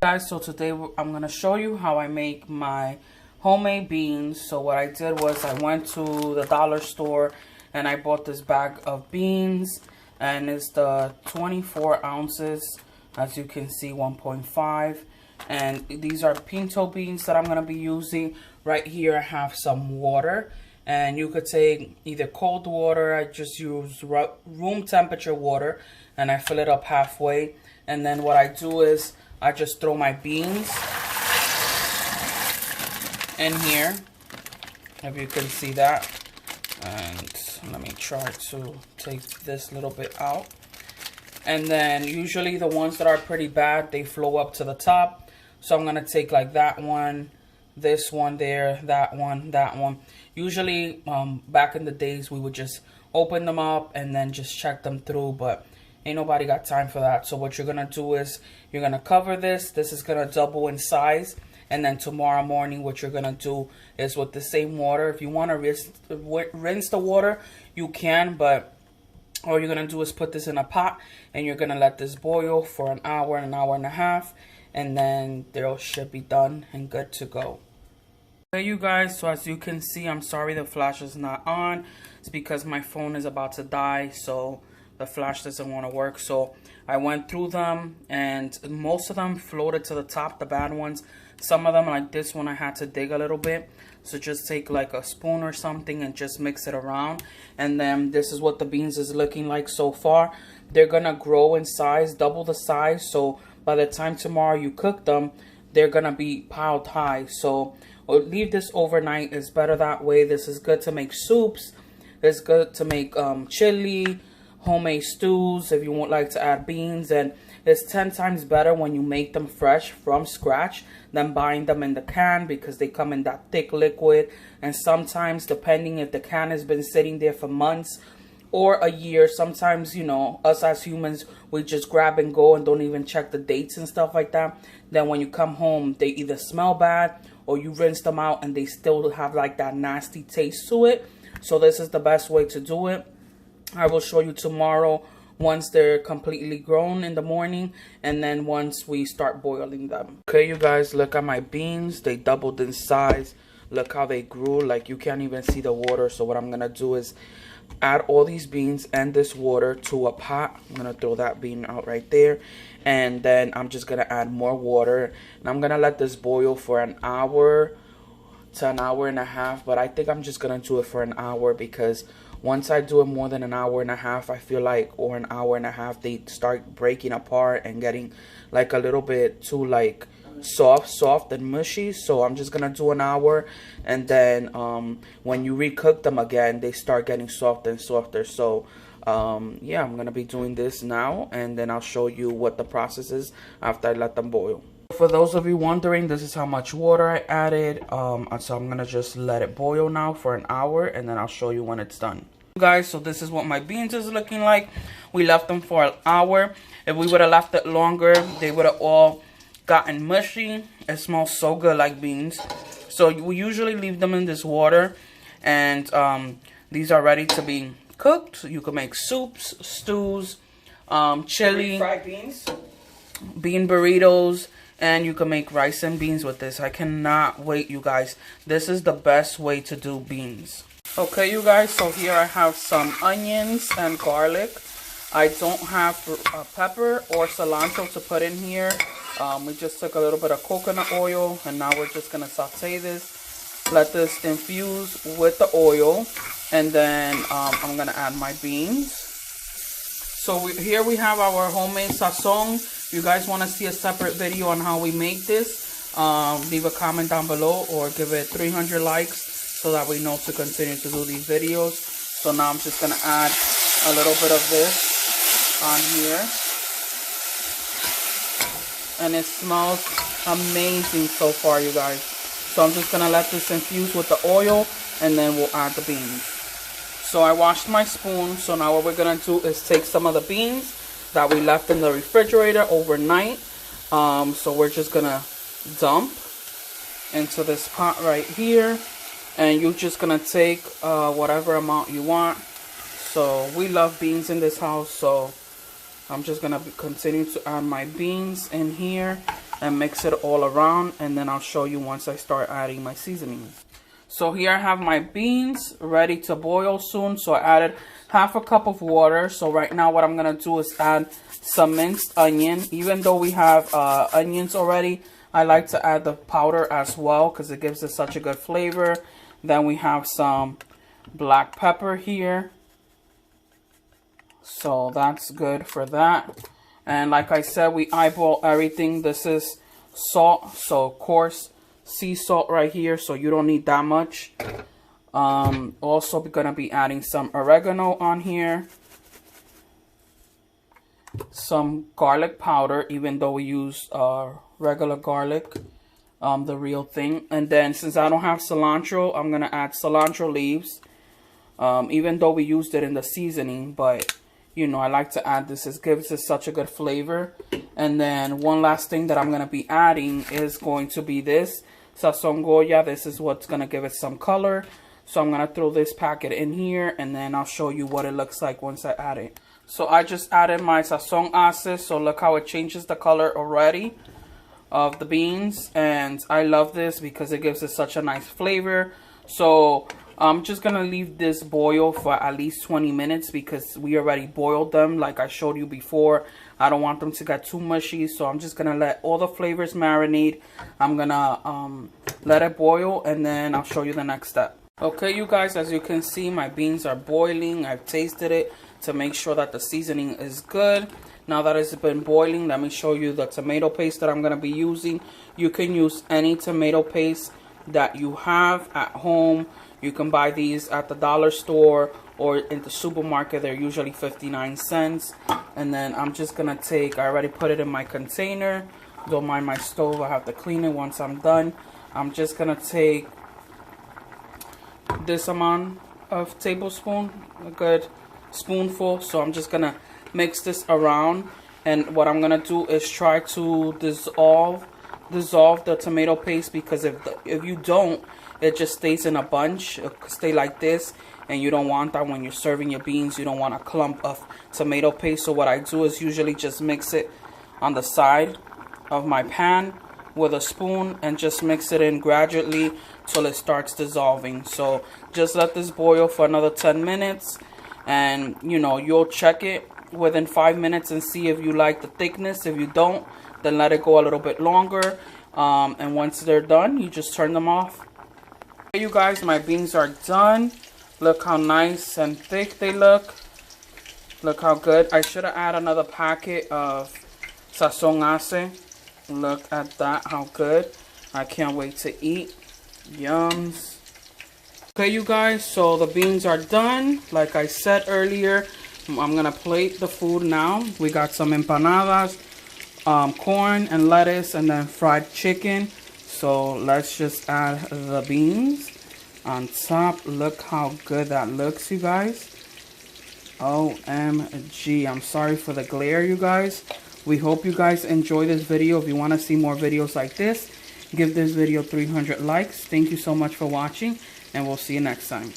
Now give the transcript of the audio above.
Guys, so today I'm gonna show you how I make my homemade beans. So what I did was I went to the dollar store and I bought this bag of beans, and it's the 24 ounces, as you can see, 1.5. And these are pinto beans that I'm gonna be using. Right here I have some water, and you could take either cold water. I just use room temperature water, and I fill it up halfway. And then what I do is I just throw my beans in here, if you can see that. And let me try to take this little bit out. And then usually the ones that are pretty bad, they flow up to the top. So I'm gonna take like that one, this one there, that one, that one. Usually back in the days we would just open them up and then just check them through, but ain't nobody got time for that. So what you're gonna do is you're gonna cover this. This is gonna double in size. And then tomorrow morning what you're gonna do is with the same water, if you wanna rinse the water, you can, but all you're gonna do is put this in a pot and you're gonna let this boil for an hour and a half, and then they should be done and good to go. Okay, you guys, so as you can see, I'm sorry the flash is not on. It's because my phone is about to die, so the flash doesn't want to work. So I went through them and most of them floated to the top, the bad ones. Some of them, like this one, I had to dig a little bit. So just take like a spoon or something and just mix it around. And then this is what the beans is looking like so far. They're gonna grow in size, double the size. So by the time tomorrow you cook them, they're gonna be piled high. So leave this overnight. It's better that way. This is good to make soups. It's good to make chili, homemade stews if you would like to add beans. And it's 10 times better when you make them fresh from scratch than buying them in the can, because they come in that thick liquid. And sometimes, depending if the can has been sitting there for months or a year, sometimes, you know, us as humans, we just grab and go and don't even check the dates and stuff like that. Then when you come home, they either smell bad or you rinse them out and they still have like that nasty taste to it. So this is the best way to do it. I will show you tomorrow once they're completely grown in the morning, and then once we start boiling them. Okay, you guys, look at my beans. They doubled in size. Look how they grew. Like, you can't even see the water. So what I'm gonna do is add all these beans and this water to a pot. I'm gonna throw that bean out right there, and then I'm just gonna add more water, and I'm gonna let this boil for an hour to an hour and a half. But I think I'm just gonna do it for an hour, because once I do it more than an hour and a half, I feel like, or an hour and a half, they start breaking apart and getting like a little bit too like soft and mushy. So I'm just gonna do an hour, and then when you recook them again, they start getting softer and softer. So yeah, I'm gonna be doing this now, and then I'll show you what the process is after I let them boil. For those of you wondering, this is how much water I added. So I'm gonna just let it boil now for an hour, and then I'll show you when it's done. Guys, so this is what my beans is looking like. We left them for an hour. If we would have left it longer, they would have all gotten mushy. It smells so good like beans. So we usually leave them in this water, and these are ready to be cooked. You can make soups, stews, chili, fried beans, bean burritos, and you can make rice and beans with this. I cannot wait, you guys. This is the best way to do beans. Okay, you guys, so here I have some onions and garlic. I don't have pepper or cilantro to put in here. We just took a little bit of coconut oil, and now we're just gonna saute this. Let this infuse with the oil, and then I'm gonna add my beans. So here we have our homemade sazon. If you guys want to see a separate video on how we make this, leave a comment down below or give it 300 likes so that we know to continue to do these videos. So now I'm just going to add a little bit of this on here. And it smells amazing so far, you guys. So I'm just going to let this infuse with the oil, and then we'll add the beans. So I washed my spoon. So now what we're going to do is take some of the beans that we left in the refrigerator overnight. So we're just going to dump into this pot right here. And you're just going to take whatever amount you want. So we love beans in this house. So I'm just going to continue to add my beans in here. and mix it all around, and then I'll show you once I start adding my seasonings. So here I have my beans ready to boil soon. So I added half a cup of water. So right now what I'm going to do is add some minced onion. Even though we have onions already, I like to add the powder as well because it gives it such a good flavor. Then we have some black pepper here. So that's good for that. And like I said, we eyeball everything. This is salt, so coarse sea salt right here, so you don't need that much. Also we're gonna be adding some oregano on here, some garlic powder, even though we use regular garlic, the real thing. And then since I don't have cilantro, I'm gonna add cilantro leaves, even though we used it in the seasoning, but you know, I like to add this. It gives it such a good flavor. And then one last thing that I'm going to be adding is going to be this Sazon Goya. This is what's going to give it some color. So I'm going to throw this packet in here, and then I'll show you what it looks like once I add it. So I just added my Sazon Ace. So look how it changes the color already of the beans. And I love this because it gives it such a nice flavor. So I'm just going to leave this boil for at least 20 minutes because we already boiled them like I showed you before. I don't want them to get too mushy, so I'm just going to let all the flavors marinate. I'm going to let it boil, and then I'll show you the next step. Okay, you guys, as you can see, my beans are boiling. I've tasted it to make sure that the seasoning is good. Now that it's been boiling, let me show you the tomato paste that I'm going to be using. You can use any tomato paste that you have at home. You can buy these at the dollar store or in the supermarket. They're usually 59 cents. And then I'm just going to take, I already put it in my container. Don't mind my stove. I have to clean it once I'm done. I'm just going to take this amount of tablespoon, a good spoonful. So I'm just going to mix this around. And what I'm going to do is try to dissolve the tomato paste, because if you don't, it just stays in a bunch. It'll stay like this, and you don't want that when you're serving your beans. You don't want a clump of tomato paste. So what I do is usually just mix it on the side of my pan with a spoon and just mix it in gradually till it starts dissolving. So just let this boil for another 10 minutes, and you know, you'll check it within 5 minutes and see if you like the thickness. If you don't, then let it go a little bit longer, and once they're done, you just turn them off. You guys, my beans are done. Look how nice and thick they look. Look how good. I should have added another packet of Sazon Ace. Look at that, how good. I can't wait to eat. Yums. Okay, you guys, so the beans are done. Like I said earlier, I'm gonna plate the food now. We got some empanadas, corn and lettuce, and then fried chicken. So let's just add the beans on top. Look how good that looks, you guys. OMG. I'm sorry for the glare, you guys. We hope you guys enjoy this video. If you want to see more videos like this, give this video 300 likes. Thank you so much for watching, and we'll see you next time.